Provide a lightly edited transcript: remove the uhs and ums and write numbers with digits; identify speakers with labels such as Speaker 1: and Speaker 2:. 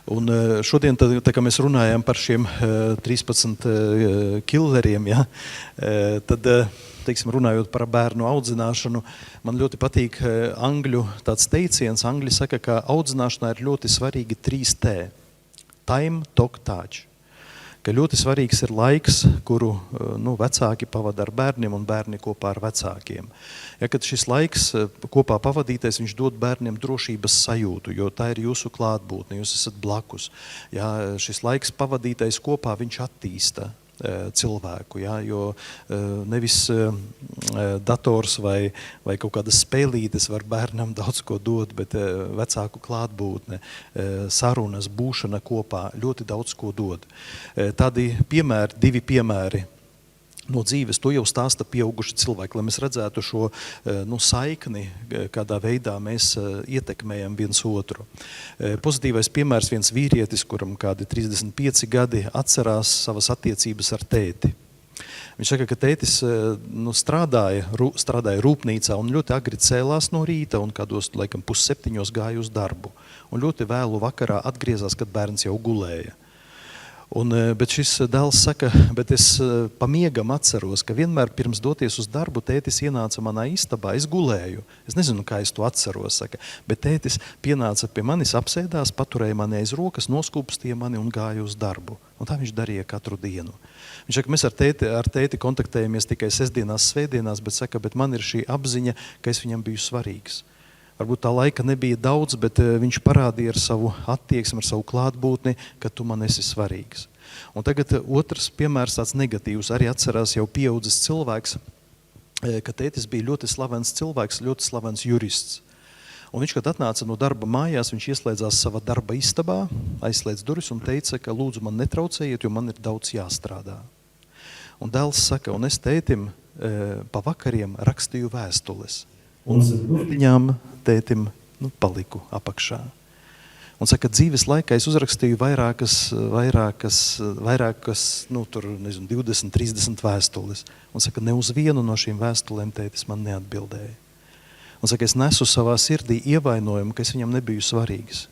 Speaker 1: Un šodien, tā kā mēs runājam par šiem 13 killeriem, ja, tad, teiksim, runājot par bērnu audzināšanu, man ļoti patīk angļu tāds teiciens. Angļi saka, ka audzināšanā ir ļoti svarīgi 3T. Time, talk, touch. Ka ļoti svarīgs ir laiks, kuru vecāki pavada ar bērniem un bērni kopā ar vecākiem. Ja, kad šis laiks kopā pavadītais, viņš dod bērniem drošības sajūtu, jo tā ir jūsu klātbūtne, jūs esat blakus. Ja, šis laiks pavadītais kopā, viņš attīsta cilvēku, ja, jo nevis dators vai kaut kādas spēlītes var bērnam daudz ko dot, bet vecāku klātbūtne, sarunas, būšana kopā ļoti daudz ko dod. Tādi piemēri, 2 piemēri no dzīves, to jau stāsta pieauguši cilvēki, lai mēs redzētu šo saikni, kādā veidā mēs ietekmējam viens otru. Pozitīvais piemērs, viens vīrietis, kuram kādi 35 gadi, atcerās savas attiecības ar tēti. Viņš saka, ka tētis strādāja rūpnīcā un ļoti agri cēlās no rīta un kādos, laikam, 6:30 gāja uz darbu. Un ļoti vēlu vakarā atgriezās, kad bērns jau gulēja. Bet šis dēls saka, bet es pamiegam atceros, ka vienmēr pirms doties uz darbu tētis ienāca manā istabā, es gulēju. Es nezinu, kā es to atceros, saka, bet tētis pienāca pie manis, apsēdās, paturēja mani aiz rokas, noskūpstīja mani un gāja uz darbu. Un tā viņš darīja katru dienu. Viņš saka, mēs ar tēti kontaktējamies tikai sestdienās, svētdienās, bet saka, bet man ir šī apziņa, ka es viņam biju svarīgs. Varbūt tā laika nebija daudz, bet viņš parādīja ar savu attieksmi, ar savu klātbūtni, ka tu man esi svarīgs. Un tagad otrs piemērs tāds negatīvs, arī atcerās jau pieaudzis cilvēks, ka tētis bija ļoti slavens cilvēks, ļoti slavens jurists. Un viņš, kad atnāca no darba mājās, viņš ieslēdzās savā darba istabā, aizslēdz durvis un teica, ka lūdzu man netraucējiet, jo man ir daudz jāstrādā. Un dēls saka, un es tētim pa vakariem rakstīju vēstules. Un viņām tētim paliku apakšā. Un saka, dzīves laikā es uzrakstīju vairākas 20, 30 vēstules. Un saka, ne uz vienu no šīm vēstulēm tētis man neatbildēja. Un saka, es nesu savā sirdī ievainojumu, ka es viņam nebiju svarīgs.